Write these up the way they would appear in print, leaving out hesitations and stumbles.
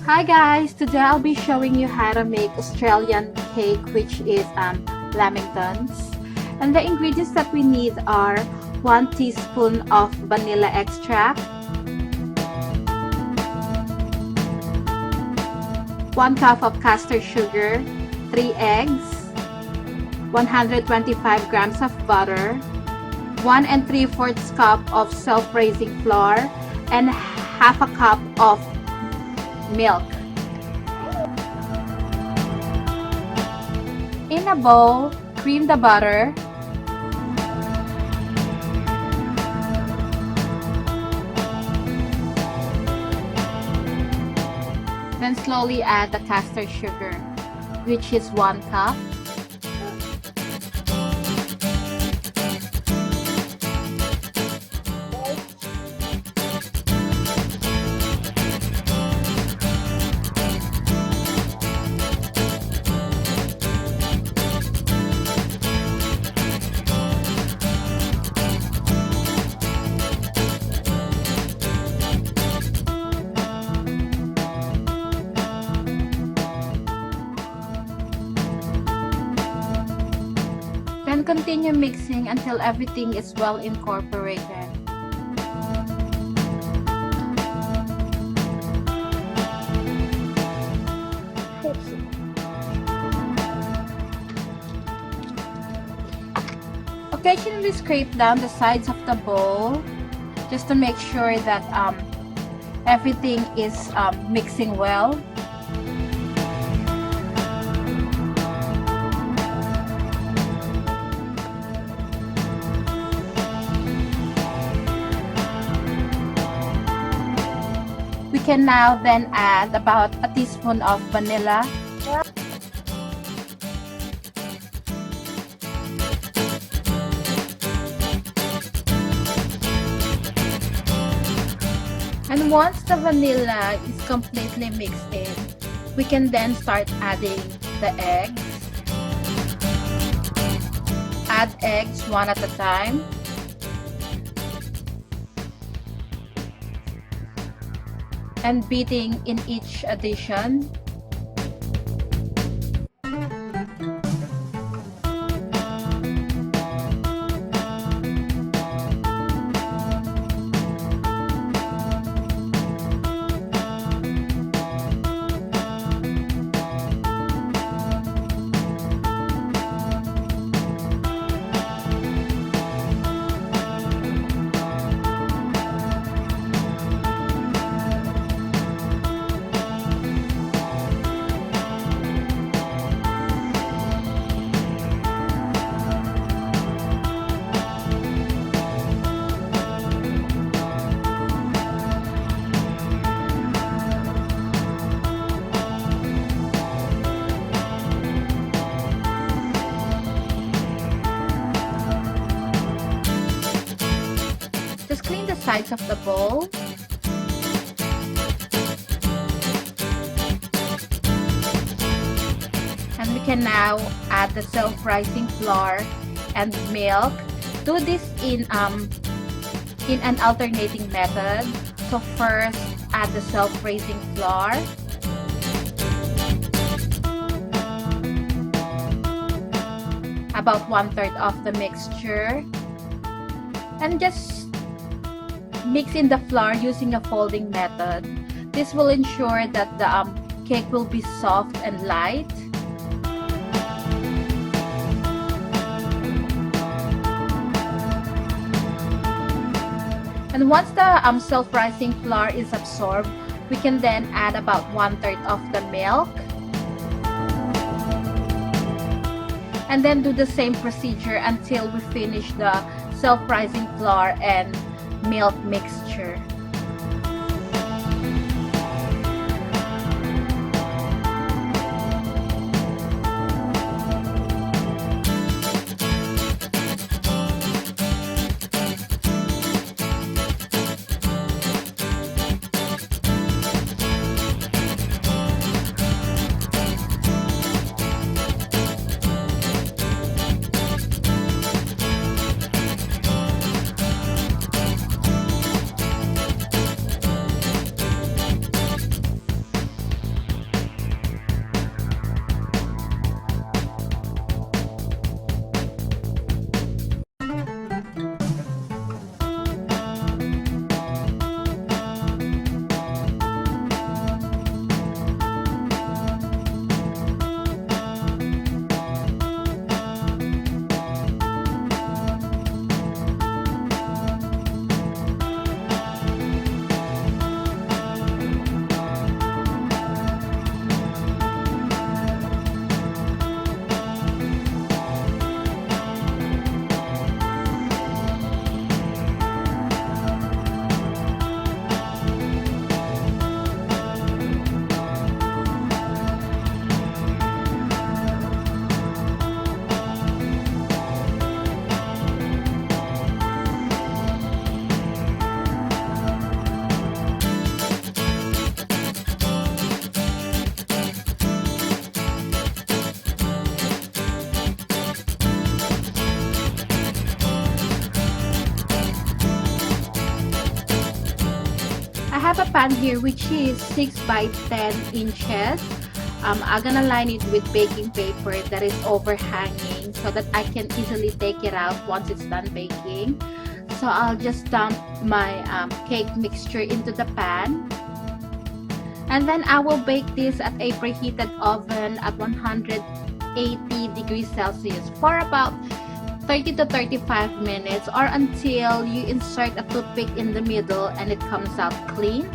Hi guys, today I'll be showing you how to make Australian cake, which is Lamingtons. And the ingredients that we need are 1 teaspoon of vanilla extract, 1 cup of castor sugar, 3 eggs, 125 grams of butter, 1 3/4 cup of self-raising flour, and half a cup of milk. In a bowl, cream the butter. Then slowly add the castor sugar, which is 1 cup. Then continue mixing until everything is well incorporated. Occasionally scrape down the sides of the bowl just to make sure that everything is mixing well. We can now then add about a teaspoon of vanilla. And once the vanilla is completely mixed in, we can then start adding the eggs. Add eggs one at a time. And beating in each addition. Just clean the sides of the bowl. And we can now add the self-rising flour and milk. Do this in an alternating method. So first, add the self-raising flour. About 1/3 of the mixture. And just mix in the flour using a folding method. This will ensure that the cake will be soft and light. And once the self-rising flour is absorbed, we can then add about 1/3 of the milk. And then do the same procedure until we finish the self-rising flour and milk mixture. pan here, which is 6 by 10 inches. I'm gonna line it with baking paper that is overhanging so that I can easily take it out once it's done baking. So I'll just dump my cake mixture into the pan. And then I will bake this at a preheated oven at 180 degrees Celsius for about 30 to 35 minutes, or until you insert a toothpick in the middle and it comes out clean.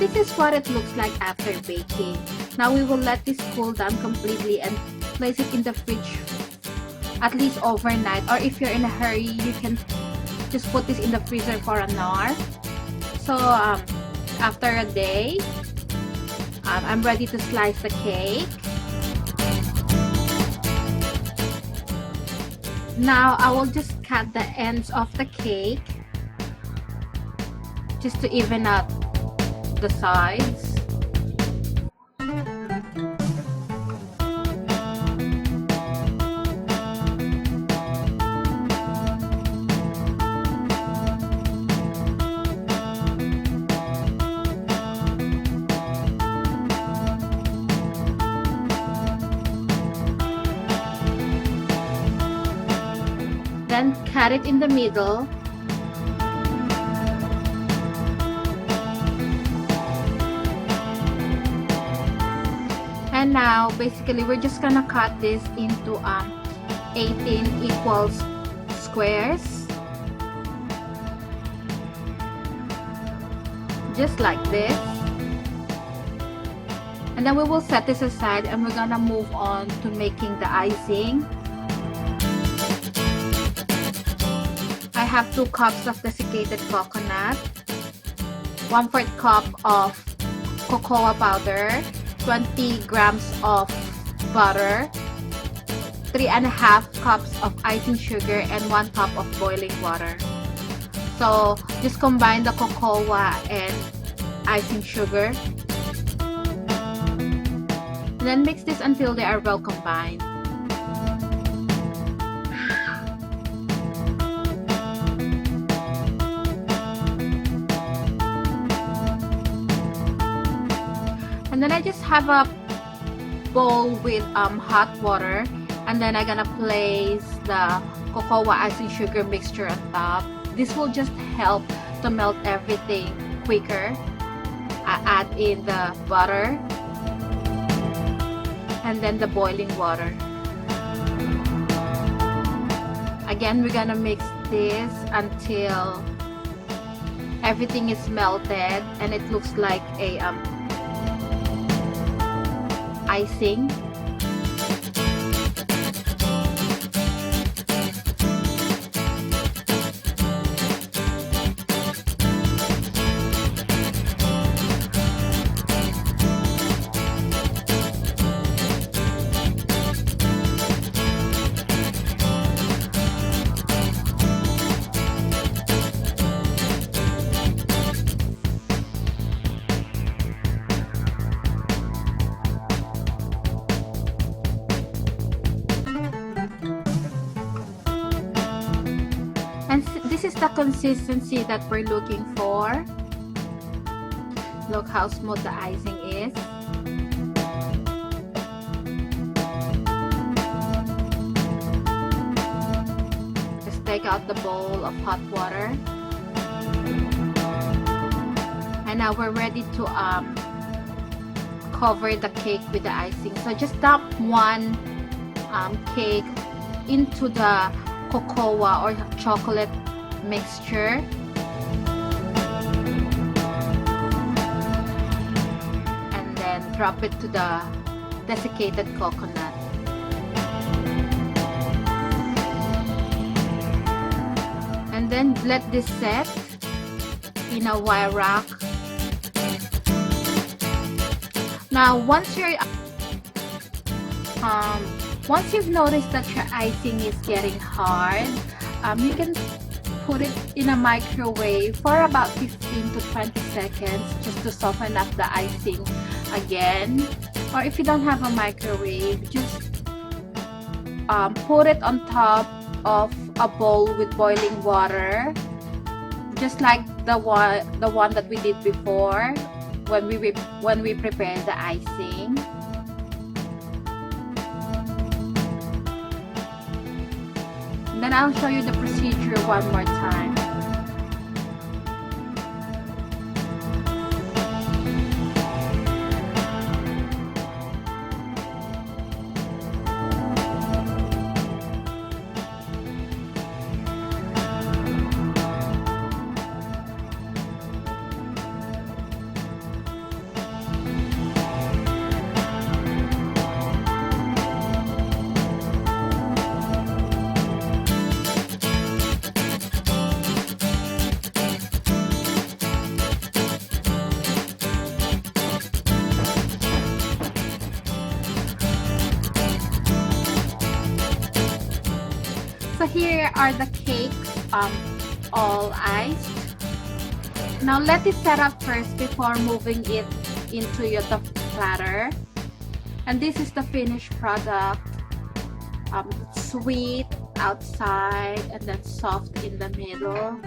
This is what it looks like after baking. Now we will let this cool down completely and place it in the fridge at least overnight, or if you're in a hurry, you can just put this in the freezer for an hour. So after a day, I'm ready to slice the cake. Now I will just cut the ends of the cake just to even out the sides. Then cut it in the middle. And now basically we're just gonna cut this into 18 equal squares, just like this. And then we will set this aside and we're gonna move on to making the icing. I have 2 cups of desiccated coconut, 1/4 cup of cocoa powder, 20 grams of butter, 3.5 cups of icing sugar, and 1 cup of boiling water. So just combine the cocoa and icing sugar. And then mix this until they are well combined. And then I just have a bowl with hot water, and then I'm gonna place the cocoa icing sugar mixture on top. This will just help to melt everything quicker. I add in the butter and then the boiling water. Again, we're gonna mix this until everything is melted and it looks like a icing. And this is the consistency that we're looking for. Look how smooth the icing is. Just take out the bowl of hot water. And now we're ready to cover the cake with the icing. So just dump one cake into the cocoa or chocolate mixture. And then drop it to the desiccated coconut. And then let this set in a wire rack. Now once you're um, once you've noticed that your icing is getting hard, you can put it in a microwave for about 15 to 20 seconds just to soften up the icing again. Or if you don't have a microwave, just put it on top of a bowl with boiling water, just like the one that we did before when we prepared the icing. Then I'll show you the procedure one more time. So here are the cakes, all iced. Now let it set up first before moving it into the platter. And this is the finished product. Sweet outside and then soft in the middle.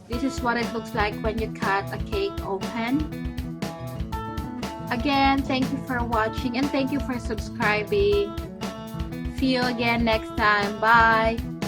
This is what it looks like when you cut a cake open. Again, thank you for watching and thank you for subscribing. See you again next time. Bye.